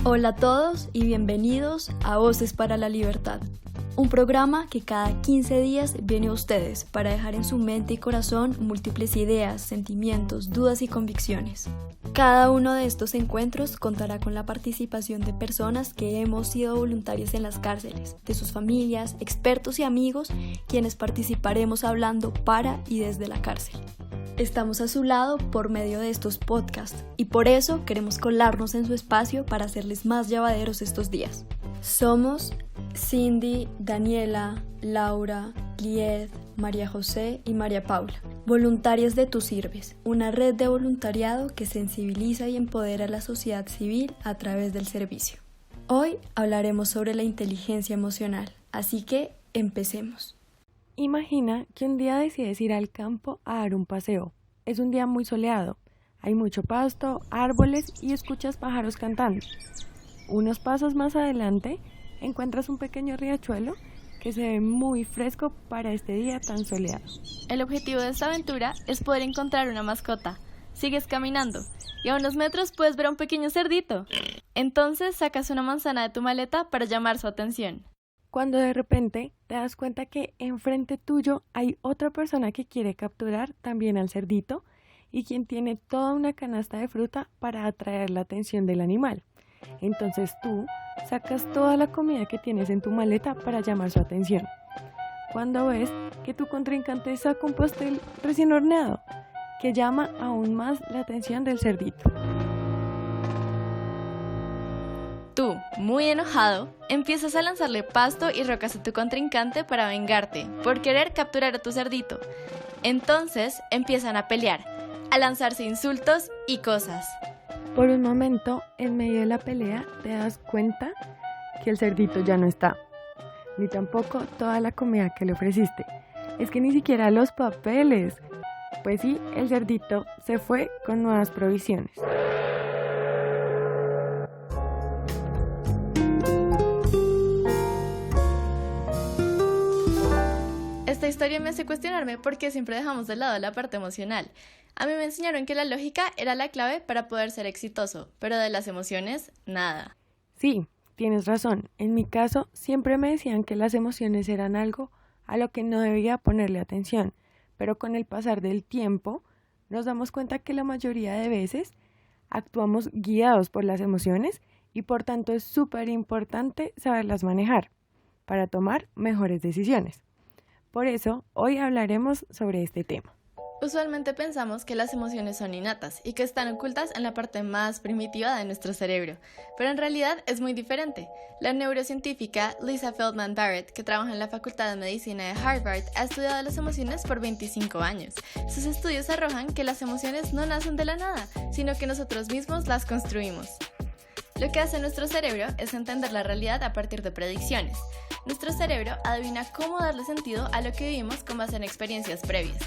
Hola a todos y bienvenidos a Voces para la Libertad, un programa que cada 15 días viene a ustedes para dejar en su mente y corazón múltiples ideas, sentimientos, dudas y convicciones. Cada uno de estos encuentros contará con la participación de personas que hemos sido voluntarias en las cárceles, de sus familias, expertos y amigos, quienes participaremos hablando para y desde la cárcel. Estamos a su lado por medio de estos podcasts y por eso queremos colarnos en su espacio para hacerles más llevaderos estos días. Somos Cindy, Daniela, Laura, Lied, María José y María Paula, voluntarias de Tú Sirves, una red de voluntariado que sensibiliza y empodera a la sociedad civil a través del servicio. Hoy hablaremos sobre la inteligencia emocional, así que empecemos. Imagina que un día decides ir al campo a dar un paseo. Es un día muy soleado. Hay mucho pasto, árboles y escuchas pájaros cantando. Unos pasos más adelante encuentras un pequeño riachuelo que se ve muy fresco para este día tan soleado. El objetivo de esta aventura es poder encontrar una mascota. Sigues caminando y a unos metros puedes ver a un pequeño cerdito. Entonces sacas una manzana de tu maleta para llamar su atención. Cuando de repente te das cuenta que enfrente tuyo hay otra persona que quiere capturar también al cerdito y quien tiene toda una canasta de fruta para atraer la atención del animal. Entonces tú sacas toda la comida que tienes en tu maleta para llamar su atención. Cuando ves que tu contrincante saca un pastel recién horneado, que llama aún más la atención del cerdito. Tú, muy enojado, empiezas a lanzarle pasto y rocas a tu contrincante para vengarte por querer capturar a tu cerdito. Entonces empiezan a pelear, a lanzarse insultos y cosas. Por un momento, en medio de la pelea, te das cuenta que el cerdito ya no está, ni tampoco toda la comida que le ofreciste. Es que ni siquiera los papeles. Pues sí, el cerdito se fue con nuevas provisiones. Esta historia me hace cuestionarme por qué siempre dejamos de lado la parte emocional. A mí me enseñaron que la lógica era la clave para poder ser exitoso, pero de las emociones, nada. Sí, tienes razón. En mi caso, siempre me decían que las emociones eran algo a lo que no debía ponerle atención, pero con el pasar del tiempo nos damos cuenta que la mayoría de veces actuamos guiados por las emociones y por tanto es súper importante saberlas manejar para tomar mejores decisiones. Por eso, hoy hablaremos sobre este tema. Usualmente pensamos que las emociones son innatas y que están ocultas en la parte más primitiva de nuestro cerebro, pero en realidad es muy diferente. La neurocientífica Lisa Feldman Barrett, que trabaja en la Facultad de Medicina de Harvard, ha estudiado las emociones por 25 años. Sus estudios arrojan que las emociones no nacen de la nada, sino que nosotros mismos las construimos. Lo que hace nuestro cerebro es entender la realidad a partir de predicciones. Nuestro cerebro adivina cómo darle sentido a lo que vivimos con base en experiencias previas.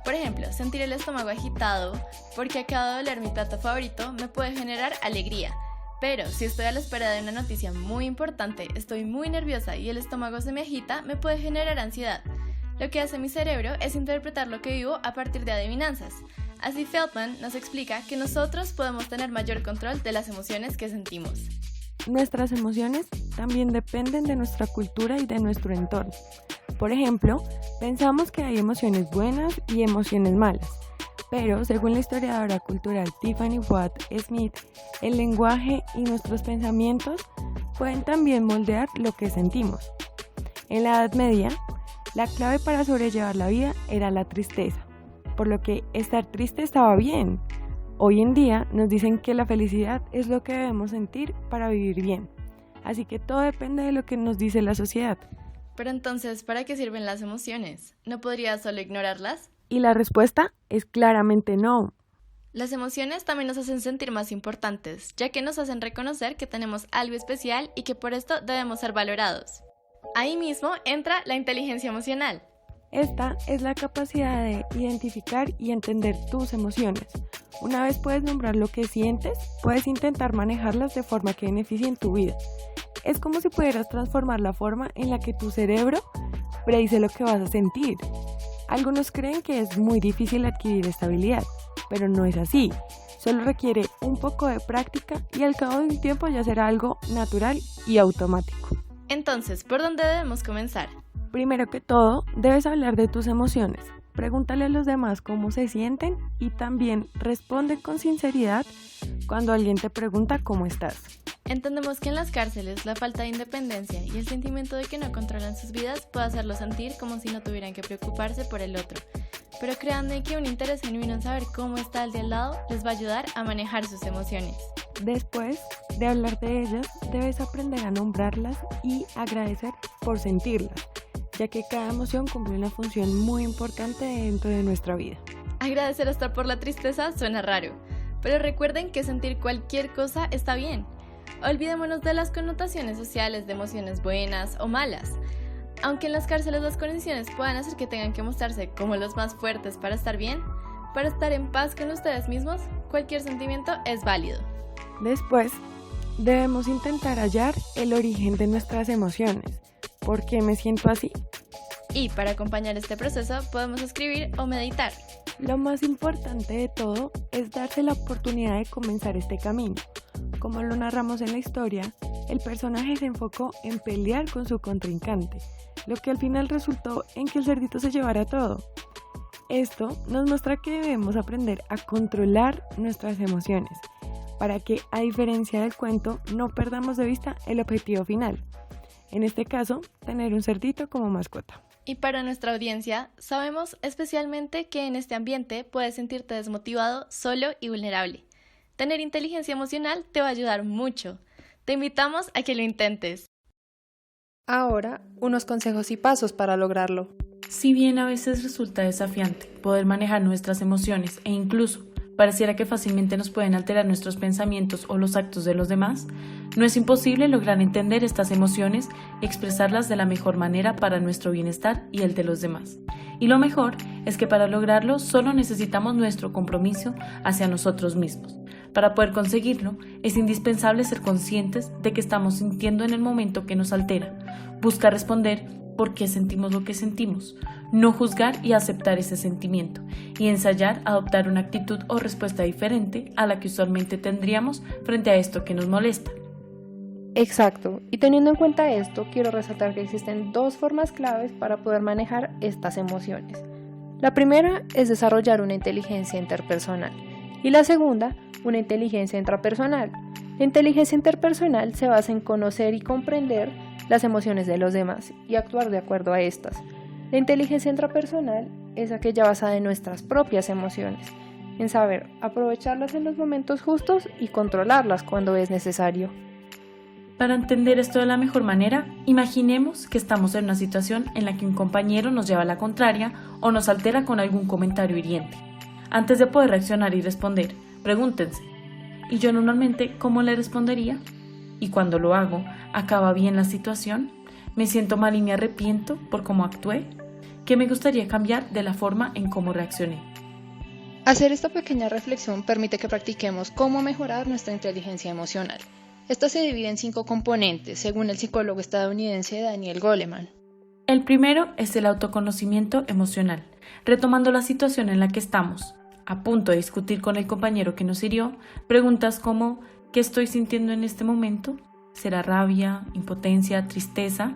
Por ejemplo, sentir el estómago agitado porque acabo de oler mi plato favorito me puede generar alegría. Pero si estoy a la espera de una noticia muy importante, estoy muy nerviosa y el estómago se me agita, me puede generar ansiedad. Lo que hace mi cerebro es interpretar lo que vivo a partir de adivinanzas. Así Feldman nos explica que nosotros podemos tener mayor control de las emociones que sentimos. Nuestras emociones también dependen de nuestra cultura y de nuestro entorno. Por ejemplo, pensamos que hay emociones buenas y emociones malas, pero según la historiadora cultural Tiffany Watt Smith, el lenguaje y nuestros pensamientos pueden también moldear lo que sentimos. En la Edad Media, la clave para sobrellevar la vida era la tristeza, por lo que estar triste estaba bien. Hoy en día nos dicen que la felicidad es lo que debemos sentir para vivir bien, así que todo depende de lo que nos dice la sociedad. Pero entonces, ¿para qué sirven las emociones? ¿No podrías solo ignorarlas? Y la respuesta es claramente no. Las emociones también nos hacen sentir más importantes, ya que nos hacen reconocer que tenemos algo especial y que por esto debemos ser valorados. Ahí mismo entra la inteligencia emocional. Esta es la capacidad de identificar y entender tus emociones. Una vez puedes nombrar lo que sientes, puedes intentar manejarlas de forma que beneficien tu vida. Es como si pudieras transformar la forma en la que tu cerebro predice lo que vas a sentir. Algunos creen que es muy difícil adquirir esta habilidad, pero no es así. Solo requiere un poco de práctica y al cabo de un tiempo ya será algo natural y automático. Entonces, ¿por dónde debemos comenzar? Primero que todo, debes hablar de tus emociones. Pregúntale a los demás cómo se sienten y también responde con sinceridad cuando alguien te pregunta cómo estás. Entendemos que en las cárceles la falta de independencia y el sentimiento de que no controlan sus vidas puede hacerlos sentir como si no tuvieran que preocuparse por el otro. Pero créanme que un interés genuino en saber cómo está el de al lado les va a ayudar a manejar sus emociones. Después de hablar de ellas, debes aprender a nombrarlas y agradecer por sentirlas, ya que cada emoción cumple una función muy importante dentro de nuestra vida. Agradecer hasta por la tristeza suena raro, pero recuerden que sentir cualquier cosa está bien. Olvidémonos de las connotaciones sociales de emociones buenas o malas. Aunque en las cárceles las condiciones puedan hacer que tengan que mostrarse como los más fuertes para estar bien, para estar en paz con ustedes mismos, cualquier sentimiento es válido. Después, debemos intentar hallar el origen de nuestras emociones. ¿Por qué me siento así? Y para acompañar este proceso podemos escribir o meditar. Lo más importante de todo es darse la oportunidad de comenzar este camino. Como lo narramos en la historia, el personaje se enfocó en pelear con su contrincante, lo que al final resultó en que el cerdito se llevara todo. Esto nos muestra que debemos aprender a controlar nuestras emociones, para que, a diferencia del cuento, no perdamos de vista el objetivo final. En este caso, tener un cerdito como mascota. Y para nuestra audiencia, sabemos especialmente que en este ambiente puedes sentirte desmotivado, solo y vulnerable. Tener inteligencia emocional te va a ayudar mucho. Te invitamos a que lo intentes. Ahora, unos consejos y pasos para lograrlo. Si bien a veces resulta desafiante poder manejar nuestras emociones e incluso pareciera que fácilmente nos pueden alterar nuestros pensamientos o los actos de los demás, no es imposible lograr entender estas emociones y expresarlas de la mejor manera para nuestro bienestar y el de los demás. Y lo mejor es que para lograrlo solo necesitamos nuestro compromiso hacia nosotros mismos. Para poder conseguirlo, es indispensable ser conscientes de que estamos sintiendo en el momento que nos altera, buscar responder por qué sentimos lo que sentimos, no juzgar y aceptar ese sentimiento, y ensayar adoptar una actitud o respuesta diferente a la que usualmente tendríamos frente a esto que nos molesta. Exacto, y teniendo en cuenta esto, quiero resaltar que existen dos formas claves para poder manejar estas emociones. La primera es desarrollar una inteligencia interpersonal y la segunda, una inteligencia intrapersonal. La inteligencia interpersonal se basa en conocer y comprender las emociones de los demás y actuar de acuerdo a estas. La inteligencia intrapersonal es aquella basada en nuestras propias emociones, en saber aprovecharlas en los momentos justos y controlarlas cuando es necesario. Para entender esto de la mejor manera, imaginemos que estamos en una situación en la que un compañero nos lleva a la contraria o nos altera con algún comentario hiriente. Antes de poder reaccionar y responder, pregúntense, ¿y yo normalmente cómo le respondería? Y cuando lo hago, ¿acaba bien la situación? ¿Me siento mal y me arrepiento por cómo actué? ¿Qué me gustaría cambiar de la forma en cómo reaccioné? Hacer esta pequeña reflexión permite que practiquemos cómo mejorar nuestra inteligencia emocional. Esta se divide en 5 componentes, según el psicólogo estadounidense Daniel Goleman. El primero es el autoconocimiento emocional, retomando la situación en la que estamos. A punto de discutir con el compañero que nos hirió, preguntas como ¿qué estoy sintiendo en este momento? ¿Será rabia, impotencia, tristeza?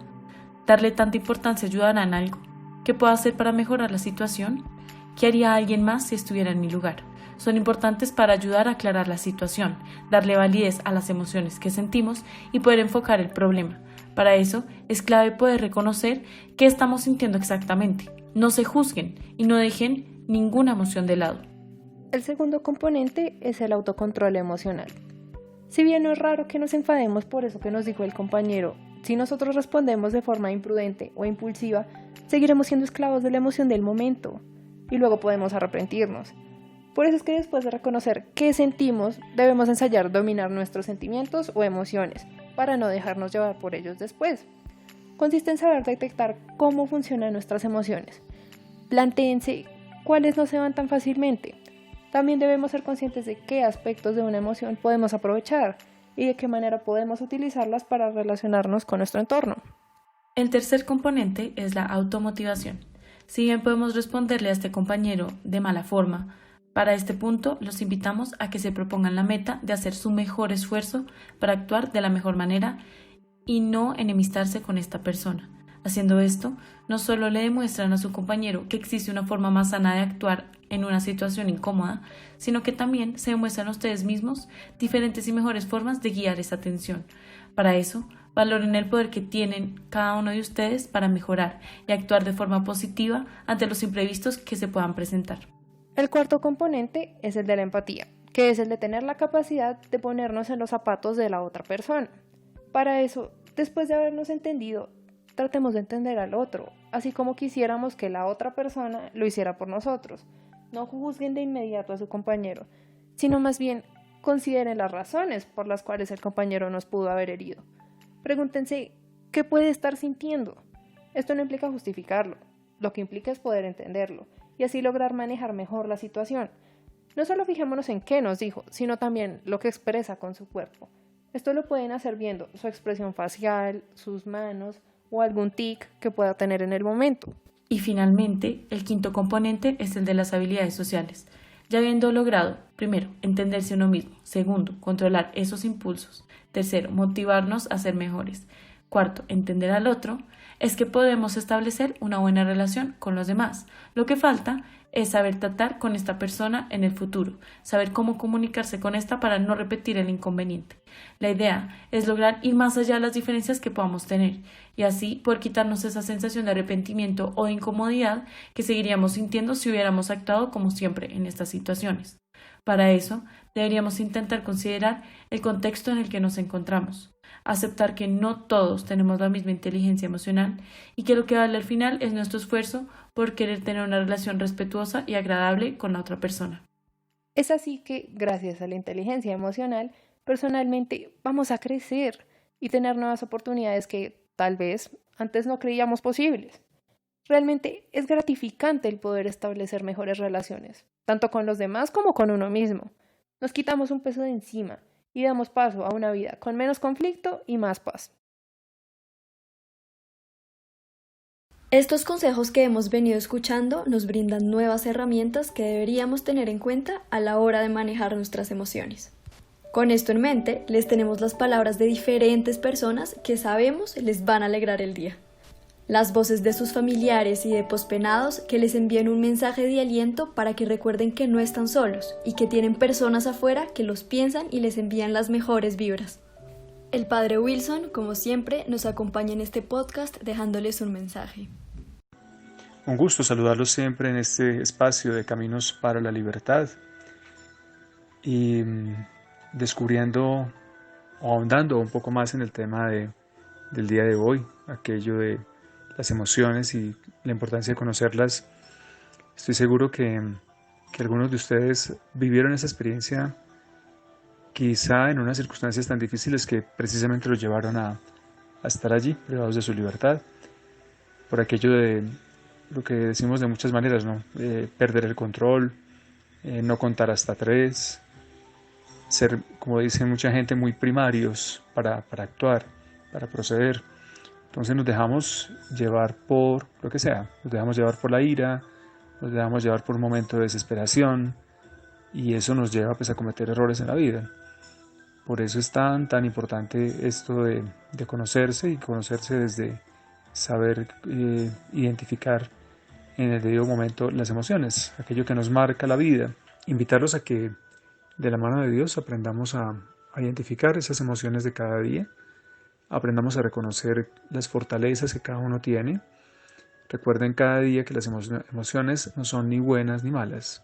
¿Darle tanta importancia ayudará en algo? ¿Qué puedo hacer para mejorar la situación? ¿Qué haría alguien más si estuviera en mi lugar? Son importantes para ayudar a aclarar la situación, darle validez a las emociones que sentimos y poder enfocar el problema. Para eso es clave poder reconocer qué estamos sintiendo exactamente. No se juzguen y no dejen ninguna emoción de lado. El segundo componente es el autocontrol emocional. Si bien no es raro que nos enfademos por eso que nos dijo el compañero, si nosotros respondemos de forma imprudente o impulsiva, seguiremos siendo esclavos de la emoción del momento y luego podemos arrepentirnos. Por eso es que después de reconocer qué sentimos, debemos ensayar dominar nuestros sentimientos o emociones para no dejarnos llevar por ellos después. Consiste en saber detectar cómo funcionan nuestras emociones. Plantéense cuáles no se van tan fácilmente. También debemos ser conscientes de qué aspectos de una emoción podemos aprovechar y de qué manera podemos utilizarlas para relacionarnos con nuestro entorno. El tercer componente es la automotivación. Si bien podemos responderle a este compañero de mala forma, Para este punto, los invitamos a que se propongan la meta de hacer su mejor esfuerzo para actuar de la mejor manera y no enemistarse con esta persona. Haciendo esto, no solo le demuestran a su compañero que existe una forma más sana de actuar en una situación incómoda, sino que también se demuestran a ustedes mismos diferentes y mejores formas de guiar esa tensión. Para eso, valoren el poder que tienen cada uno de ustedes para mejorar y actuar de forma positiva ante los imprevistos que se puedan presentar. El cuarto componente es el de la empatía, que es el de tener la capacidad de ponernos en los zapatos de la otra persona. Para eso, después de habernos entendido, tratemos de entender al otro, así como quisiéramos que la otra persona lo hiciera por nosotros. No juzguen de inmediato a su compañero, sino más bien consideren las razones por las cuales el compañero nos pudo haber herido. Pregúntense, ¿qué puede estar sintiendo? Esto no implica justificarlo, lo que implica es poder entenderlo y así lograr manejar mejor la situación. No solo fijémonos en qué nos dijo, sino también lo que expresa con su cuerpo. Esto lo pueden hacer viendo su expresión facial, sus manos o algún tic que pueda tener en el momento. Y finalmente, el quinto componente es el de las habilidades sociales. Ya habiendo logrado, primero, entenderse uno mismo, segundo, controlar esos impulsos, tercero, motivarnos a ser mejores, cuarto, entender al otro, es que podemos establecer una buena relación con los demás. Lo que falta es saber tratar con esta persona en el futuro, saber cómo comunicarse con esta para no repetir el inconveniente. La idea es lograr ir más allá de las diferencias que podamos tener y así poder quitarnos esa sensación de arrepentimiento o de incomodidad que seguiríamos sintiendo si hubiéramos actuado como siempre en estas situaciones. Para eso, deberíamos intentar considerar el contexto en el que nos encontramos, aceptar que no todos tenemos la misma inteligencia emocional y que lo que vale al final es nuestro esfuerzo por querer tener una relación respetuosa y agradable con la otra persona. Es así que, gracias a la inteligencia emocional, personalmente vamos a crecer y tener nuevas oportunidades que, tal vez, antes no creíamos posibles. Realmente es gratificante el poder establecer mejores relaciones, tanto con los demás como con uno mismo. Nos quitamos un peso de encima y damos paso a una vida con menos conflicto y más paz. Estos consejos que hemos venido escuchando nos brindan nuevas herramientas que deberíamos tener en cuenta a la hora de manejar nuestras emociones. Con esto en mente, les tenemos las palabras de diferentes personas que sabemos les van a alegrar el día. Las voces de sus familiares y de pospenados que les envían un mensaje de aliento para que recuerden que no están solos y que tienen personas afuera que los piensan y les envían las mejores vibras. El padre Wilson, como siempre, nos acompaña en este podcast dejándoles un mensaje. Un gusto saludarlos siempre en este espacio de Caminos para la Libertad y descubriendo o ahondando un poco más en el tema del día de hoy, aquello de las emociones y la importancia de conocerlas. Estoy seguro que algunos de ustedes vivieron esa experiencia quizá en unas circunstancias tan difíciles que precisamente los llevaron a estar allí, privados de su libertad, por aquello de lo que decimos de muchas maneras, ¿no? Perder el control, no contar hasta 3, ser, como dice mucha gente, muy primarios para actuar, para proceder. Entonces nos dejamos llevar por lo que sea, nos dejamos llevar por la ira, nos dejamos llevar por un momento de desesperación y eso nos lleva pues a cometer errores en la vida. Por eso es tan importante esto de conocerse y conocerse desde saber identificar en el debido momento las emociones, aquello que nos marca la vida. Invitarlos a que de la mano de Dios aprendamos a identificar esas emociones de cada día, aprendamos a reconocer las fortalezas que cada uno tiene. Recuerden cada día que las emociones no son ni buenas ni malas.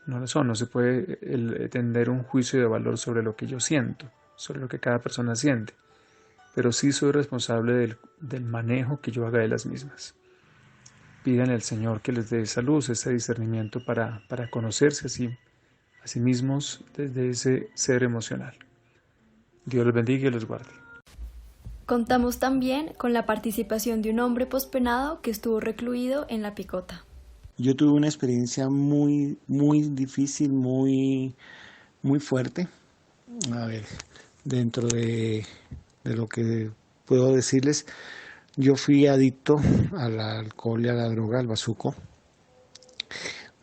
No lo son, no se puede tener un juicio de valor sobre lo que yo siento, sobre lo que cada persona siente. Pero sí soy responsable del manejo que yo haga de las mismas. Pídanle al Señor que les dé esa luz, ese discernimiento para conocerse a sí mismos desde ese ser emocional. Dios los bendiga y los guarde. Contamos también con la participación de un hombre pospenado que estuvo recluido en La Picota. Yo tuve una experiencia muy difícil, muy fuerte. A ver, dentro de lo que puedo decirles, yo fui adicto al alcohol y a la droga, al bazuco,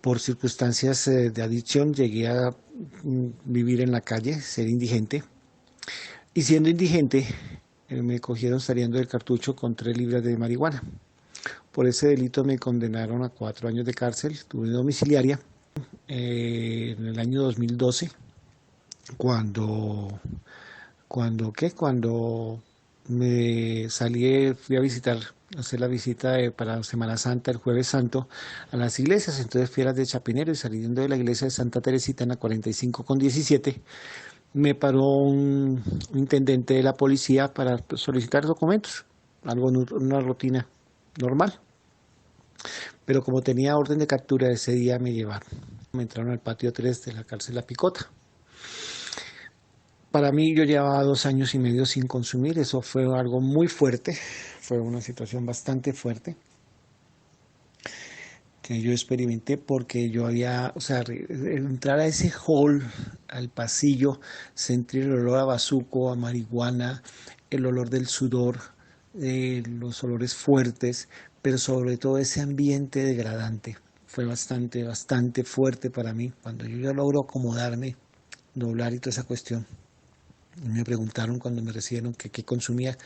Por circunstancias de adicción llegué a vivir en la calle, ser indigente. Y siendo indigente, me cogieron saliendo del cartucho con 3 libras de marihuana. Por ese delito me condenaron a 4 años de cárcel, tuve domiciliaria. En el año 2012, cuando me salí, fui a hacer la visita para Semana Santa, el Jueves Santo, a las iglesias. Entonces fui a las de Chapinero y saliendo de la iglesia de Santa Teresita en la 45 con 17, me paró un intendente de la policía para solicitar documentos, una rutina normal. Pero como tenía orden de captura ese día me llevaron. Me entraron al patio 3 de la cárcel La Picota. Para mí yo llevaba 2 años y medio sin consumir, eso fue algo muy fuerte, fue una situación bastante fuerte que yo experimenté porque yo entrar a ese hall, al pasillo, sentir el olor a bazuco, a marihuana, el olor del sudor, los olores fuertes, pero sobre todo ese ambiente degradante. Fue bastante fuerte para mí. Cuando yo ya logro acomodarme, doblar y toda esa cuestión, me preguntaron cuando me recibieron que qué consumía,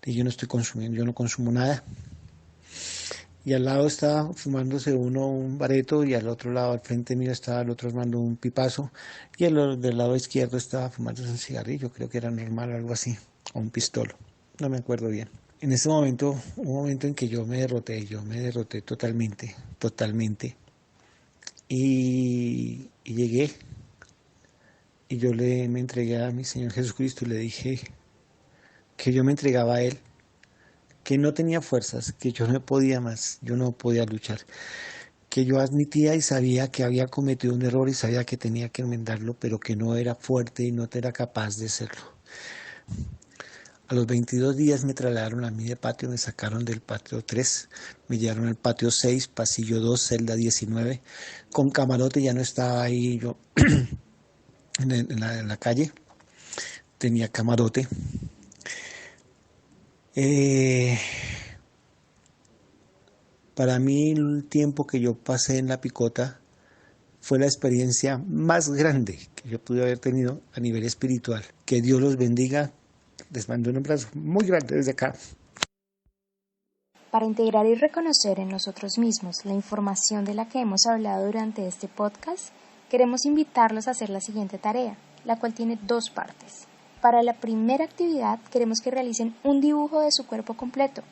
y yo no estoy consumiendo, yo no consumo nada. Y al lado estaba fumándose uno un bareto, y al otro lado, al frente mío, estaba el otro fumando un pipazo, y del lado izquierdo estaba fumándose un cigarrillo, creo que era normal, algo así, o un pistolo, no me acuerdo bien. En ese momento, un momento en que yo me derroté totalmente, y llegué, y yo me entregué a mi Señor Jesucristo y le dije que yo me entregaba a Él, que no tenía fuerzas, que yo no podía más, yo no podía luchar, que yo admitía y sabía que había cometido un error y sabía que tenía que enmendarlo, pero que no era fuerte y no era capaz de hacerlo. A los 22 días me trasladaron a mí de patio, me sacaron del patio 3, me llevaron al patio 6, pasillo 2, celda 19, con camarote. Ya no estaba ahí yo en la calle, tenía camarote. Para mí el tiempo que yo pasé en La Picota fue la experiencia más grande que yo pude haber tenido a nivel espiritual. Que Dios los bendiga. Les mando un abrazo muy grande desde acá. Para integrar y reconocer en nosotros mismos la información de la que hemos hablado durante este podcast, queremos invitarlos a hacer la siguiente tarea, la cual tiene 2 partes. Para la primera actividad queremos que realicen un dibujo de su cuerpo completo.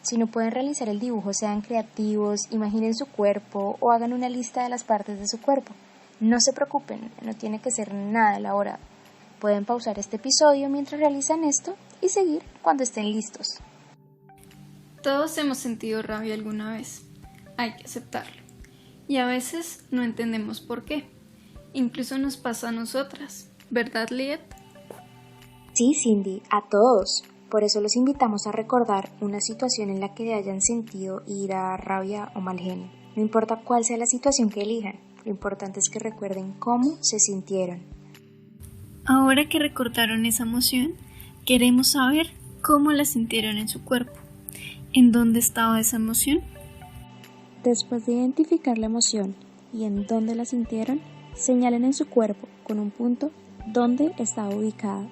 Si no pueden realizar el dibujo, sean creativos, imaginen su cuerpo o hagan una lista de las partes de su cuerpo. No se preocupen, no tiene que ser nada elaborado. Pueden pausar este episodio mientras realizan esto y seguir cuando estén listos. Todos hemos sentido rabia alguna vez. Hay que aceptarlo. Y a veces no entendemos por qué. Incluso nos pasa a nosotras. ¿Verdad, Liet? Sí, Cindy, a todos. Por eso los invitamos a recordar una situación en la que hayan sentido ira, rabia o mal genio. No importa cuál sea la situación que elijan, lo importante es que recuerden cómo se sintieron. Ahora que recordaron esa emoción, queremos saber cómo la sintieron en su cuerpo. ¿En dónde estaba esa emoción? Después de identificar la emoción y en dónde la sintieron, señalen en su cuerpo con un punto dónde estaba ubicada.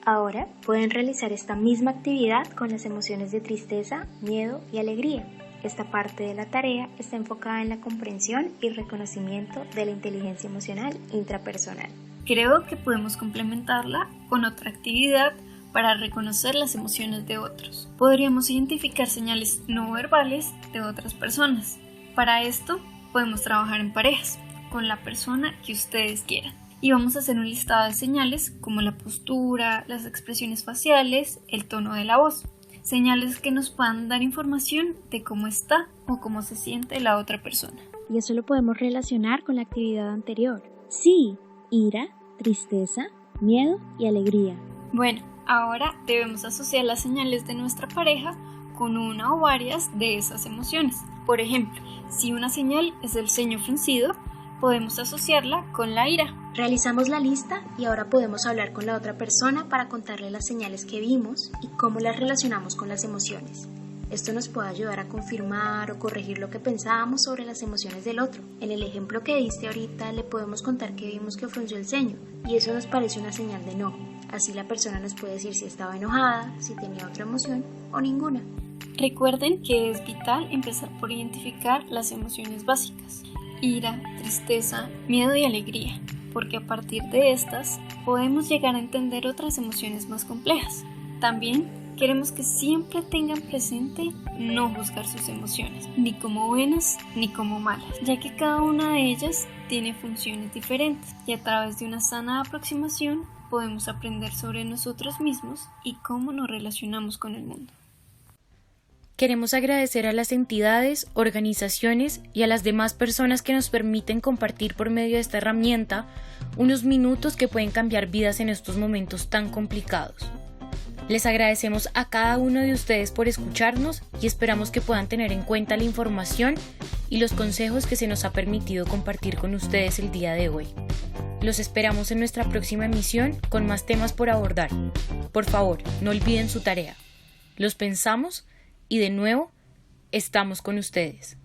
Ahora pueden realizar esta misma actividad con las emociones de tristeza, miedo y alegría. Esta parte de la tarea está enfocada en la comprensión y reconocimiento de la inteligencia emocional intrapersonal. Creo que podemos complementarla con otra actividad para reconocer las emociones de otros. Podríamos identificar señales no verbales de otras personas. Para esto podemos trabajar en parejas, con la persona que ustedes quieran. Y vamos a hacer un listado de señales como la postura, las expresiones faciales, el tono de la voz. Señales que nos puedan dar información de cómo está o cómo se siente la otra persona. Y eso lo podemos relacionar con la actividad anterior. Sí, ira, tristeza, miedo y alegría. Bueno, ahora debemos asociar las señales de nuestra pareja con una o varias de esas emociones. Por ejemplo, si una señal es el ceño fruncido, podemos asociarla con la ira. Realizamos la lista y ahora podemos hablar con la otra persona para contarle las señales que vimos y cómo las relacionamos con las emociones. Esto nos puede ayudar a confirmar o corregir lo que pensábamos sobre las emociones del otro. En el ejemplo que diste ahorita le podemos contar que vimos que frunció el ceño y eso nos parece una señal de enojo. Así la persona nos puede decir si estaba enojada, si tenía otra emoción o ninguna. Recuerden que es vital empezar por identificar las emociones básicas: ira, tristeza, miedo y alegría, porque a partir de estas podemos llegar a entender otras emociones más complejas. También queremos que siempre tengan presente no juzgar sus emociones, ni como buenas ni como malas, ya que cada una de ellas tiene funciones diferentes y a través de una sana aproximación podemos aprender sobre nosotros mismos y cómo nos relacionamos con el mundo. Queremos agradecer a las entidades, organizaciones y a las demás personas que nos permiten compartir por medio de esta herramienta unos minutos que pueden cambiar vidas en estos momentos tan complicados. Les agradecemos a cada uno de ustedes por escucharnos y esperamos que puedan tener en cuenta la información y los consejos que se nos ha permitido compartir con ustedes el día de hoy. Los esperamos en nuestra próxima emisión con más temas por abordar. Por favor, no olviden su tarea. Los pensamos y de nuevo, estamos con ustedes.